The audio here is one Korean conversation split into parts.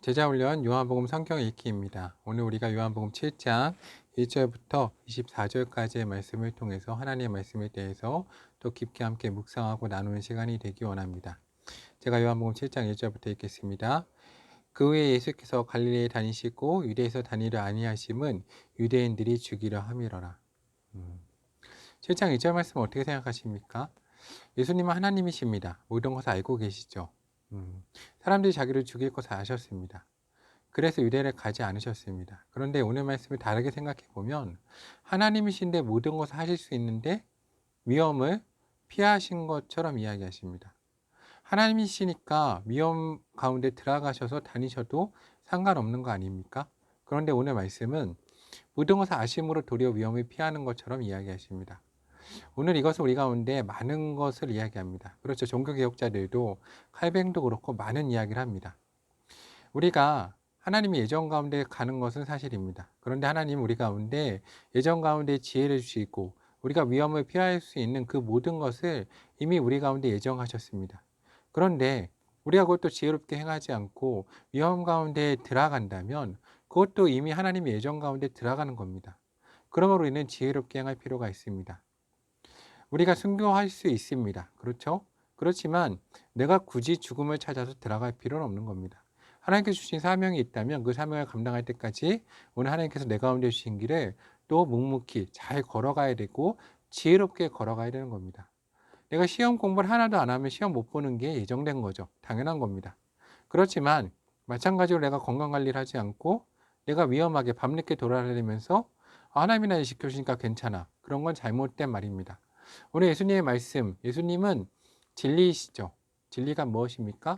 제자훈련 요한복음 성경 읽기입니다. 오늘 우리가 요한복음 7장 1절부터 24절까지의 말씀을 통해서 하나님의 말씀에 대해서 또 깊게 함께 묵상하고 나누는 시간이 되기 원합니다. 제가 요한복음 7장 1절부터 읽겠습니다. 그 후에 예수께서 갈릴리에 다니시고 유대에서 다니려 아니하심은 유대인들이 죽이려 함이러라. 7장 1절 말씀 어떻게 생각하십니까? 예수님은 하나님이십니다. 모든 것을 알고 계시죠. 사람들이 자기를 죽일 것을 아셨습니다. 그래서 유대를 가지 않으셨습니다. 그런데 오늘 말씀을 다르게 생각해 보면 하나님이신데 모든 것을 하실 수 있는데 위험을 피하신 것처럼 이야기하십니다. 하나님이시니까 위험 가운데 들어가셔서 다니셔도 상관없는 거 아닙니까? 그런데 오늘 말씀은 모든 것을 아심으로 도리어 위험을 피하는 것처럼 이야기하십니다. 오늘 이것을 우리 가운데 많은 것을 이야기합니다. 그렇죠. 종교개혁자들도 칼뱅도 그렇고 많은 이야기를 합니다. 우리가 하나님의 예정 가운데 가는 것은 사실입니다. 그런데 하나님은 우리 가운데 예정 가운데 지혜를 주시고 우리가 위험을 피할 수 있는 그 모든 것을 이미 우리 가운데 예정하셨습니다. 그런데 우리가 그것도 지혜롭게 행하지 않고 위험 가운데 들어간다면 그것도 이미 하나님의 예정 가운데 들어가는 겁니다. 그러므로 우리는 지혜롭게 행할 필요가 있습니다. 우리가 순교할 수 있습니다. 그렇죠? 그렇지만 내가 굳이 죽음을 찾아서 들어갈 필요는 없는 겁니다. 하나님께서 주신 사명이 있다면 그 사명을 감당할 때까지 오늘 하나님께서 내 가운데 주신 길을 또 묵묵히 잘 걸어가야 되고 지혜롭게 걸어가야 되는 겁니다. 내가 시험 공부를 하나도 안 하면 시험 못 보는 게 예정된 거죠. 당연한 겁니다. 그렇지만 마찬가지로 내가 건강관리를 하지 않고 내가 위험하게 밤늦게 돌아다니면서 하나님이 날 지켜주니까 괜찮아. 그런 건 잘못된 말입니다. 오늘 예수님의 말씀, 예수님은 진리이시죠. 진리가 무엇입니까?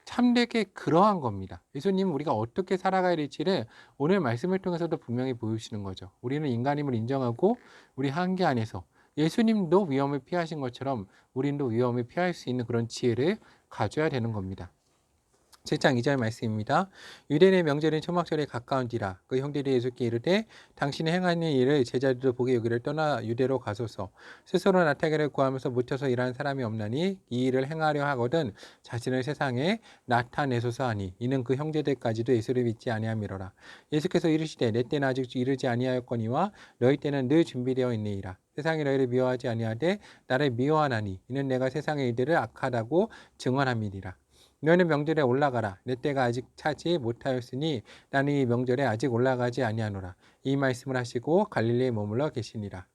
참되게 그러한 겁니다. 예수님은 우리가 어떻게 살아가야 될지를 오늘 말씀을 통해서도 분명히 보여주시는 거죠. 우리는 인간임을 인정하고 우리 한계 안에서 예수님도 위험을 피하신 것처럼 우리도 위험을 피할 수 있는 그런 지혜를 가져야 되는 겁니다. 7장 2절 말씀입니다. 유대인의 명절인 초막절에 가까운디라. 그 형제들이 예수께 이르되 당신이 행하는 일을 제자들도 보게 여기를 떠나 유대로 가소서. 스스로 나타나기를 구하면서 묻혀서 일하는 사람이 없나니 이 일을 행하려 하거든 자신을 세상에 나타내소서 하니 이는 그 형제들까지도 예수를 믿지 아니함이로라. 예수께서 이르시되 내 때는 아직 이르지 아니하였거니와 너희 때는 늘 준비되어 있느니라. 세상이 너희를 미워하지 아니하되 나를 미워하나니 이는 내가 세상의 이들을 악하다고 증언함이니라. 너희는 명절에 올라가라. 내 때가 아직 차지 못하였으니 나는 이 명절에 아직 올라가지 아니하노라. 이 말씀을 하시고 갈릴리에 머물러 계시니라.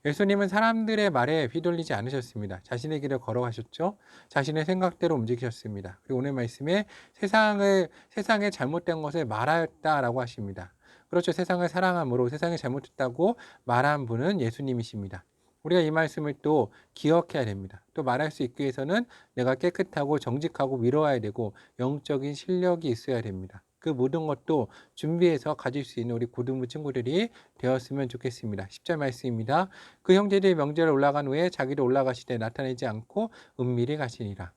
예수님은 사람들의 말에 휘둘리지 않으셨습니다. 자신의 길을 걸어가셨죠. 자신의 생각대로 움직이셨습니다. 그리고 오늘 말씀에 세상에 잘못된 것을 말하였다라고 하십니다. 그렇죠. 세상을 사랑함으로 세상에 잘못했다고 말한 분은 예수님이십니다. 우리가 이 말씀을 또 기억해야 됩니다. 또 말할 수 있기 위해서는 내가 깨끗하고 정직하고 위로해야 되고 영적인 실력이 있어야 됩니다. 그 모든 것도 준비해서 가질 수 있는 우리 고등부 친구들이 되었으면 좋겠습니다. 10절 말씀입니다. 그 형제들이 명절에 올라간 후에 자기도 올라가시되 나타내지 않고 은밀히 가시니라.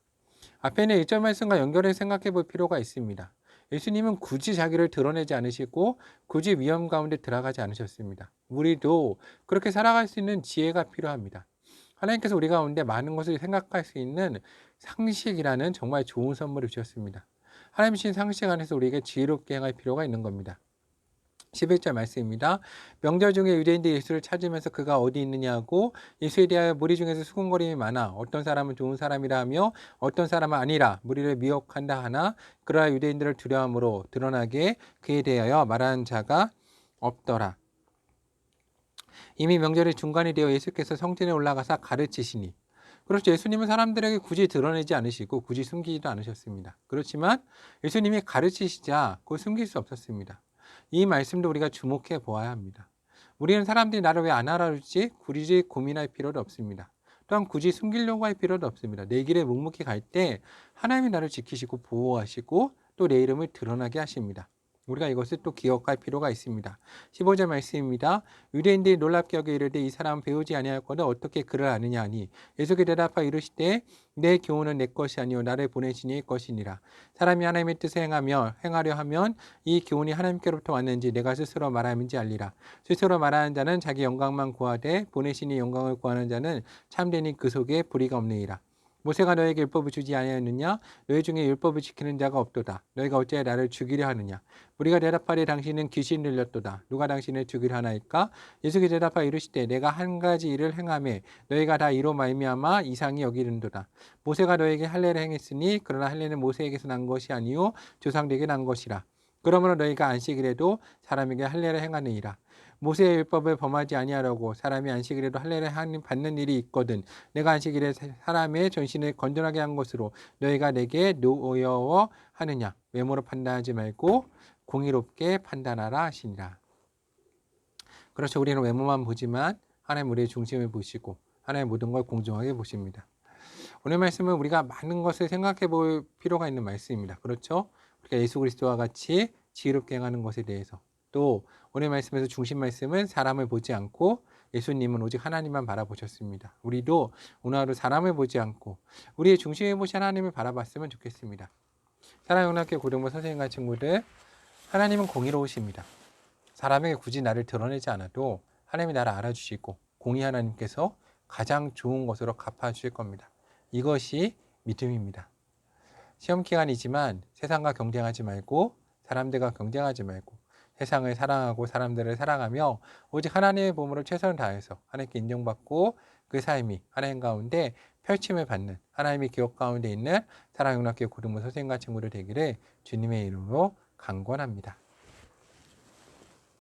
앞에 있는 1절 말씀과 연결해 생각해 볼 필요가 있습니다. 예수님은 굳이 자기를 드러내지 않으시고 굳이 위험 가운데 들어가지 않으셨습니다. 우리도 그렇게 살아갈 수 있는 지혜가 필요합니다. 하나님께서 우리 가운데 많은 것을 생각할 수 있는 상식이라는 정말 좋은 선물을 주셨습니다. 하나님 신 상식 안에서 우리에게 지혜롭게 행할 필요가 있는 겁니다. 11절 말씀입니다. 명절 중에 유대인들이 예수를 찾으면서 그가 어디 있느냐고 예수에 대하여 무리 중에서 수군거림이 많아 어떤 사람은 좋은 사람이라 하며 어떤 사람은 아니라 무리를 미혹한다 하나 그러나 유대인들을 두려움으로 드러나게 그에 대하여 말하는 자가 없더라. 이미 명절의 중간이 되어 예수께서 성전에 올라가사 가르치시니 그렇죠. 예수님은 사람들에게 굳이 드러내지 않으시고 굳이 숨기지도 않으셨습니다. 그렇지만 예수님이 가르치시자 그걸 숨길 수 없었습니다. 이 말씀도 우리가 주목해 보아야 합니다. 우리는 사람들이 나를 왜 안 알아주지? 굳이 고민할 필요도 없습니다. 또한 굳이 숨기려고 할 필요도 없습니다. 내 길에 묵묵히 갈 때 하나님이 나를 지키시고 보호하시고 또 내 이름을 드러나게 하십니다. 우리가 이것을 또 기억할 필요가 있습니다. 15절 말씀입니다. 유대인들이 놀랍게 여겨 이르되 이 사람은 배우지 아니하였거든 어떻게 그를 아느냐 하니 예수께 대답하여 이르시되 내 교훈은 내 것이 아니요 나를 보내신 이의 것이니라. 사람이 하나님의 뜻을 행하려 하면 이 교훈이 하나님께로부터 왔는지 내가 스스로 말함인지 알리라. 스스로 말하는 자는 자기 영광만 구하되 보내신 이 영광을 구하는 자는 참되니 그 속에 불의가 없느니라. 모세가 너에게 율법을 주지 아니하였느냐? 너희 중에 율법을 지키는 자가 없도다. 너희가 어찌하여 나를 죽이려 하느냐? 우리가 대답하되 당신은 귀신 들렸도다. 누가 당신을 죽이려 하나이까? 예수께서 대답하여 이르시되 내가 한 가지 일을 행하매 너희가 다 이로 말미암아 이상히 여기는도다. 모세가 너에게 할례를 행했으니 그러나 할례는 모세에게서 난 것이 아니요 조상들에게 난 것이라. 그러므로 너희가 안식일에도 사람에게 할례를 행하느니라. 모세의 율법을 범하지 아니하려고 사람이 안식일에도 할례를 받는 일이 있거든. 내가 안식일에 사람의 전신을 건전하게 한 것으로 너희가 내게 노여워 하느냐. 외모로 판단하지 말고 공의롭게 판단하라 하시니라. 그렇죠. 우리는 외모만 보지만 하나님 우리의 중심을 보시고 하나님 모든 걸 공정하게 보십니다. 오늘 말씀은 우리가 많은 것을 생각해 볼 필요가 있는 말씀입니다. 그렇죠? 우리가 예수 그리스도와 같이 지혜롭게 행하는 것에 대해서 또 오늘 말씀에서 중심 말씀은 사람을 보지 않고 예수님은 오직 하나님만 바라보셨습니다. 우리도 오늘 하루 사람을 보지 않고 우리의 중심에 보신 하나님을 바라봤으면 좋겠습니다. 사랑하는 학교 고등부 선생님과 친구들, 하나님은 공의로우십니다. 사람에게 굳이 나를 드러내지 않아도 하나님이 나를 알아주시고 공의 하나님께서 가장 좋은 것으로 갚아주실 겁니다. 이것이 믿음입니다. 시험 기간이지만 세상과 경쟁하지 말고 사람들과 경쟁하지 말고 세상을 사랑하고 사람들을 사랑하며 오직 하나님의 몸으로 최선을 다해서 하나님께 인정받고 그 삶이 하나님 가운데 펼침을 받는 하나님의 기업 가운데 있는 사랑의 학교 고등부 선생님과 친구들 되기를 주님의 이름으로 강권합니다.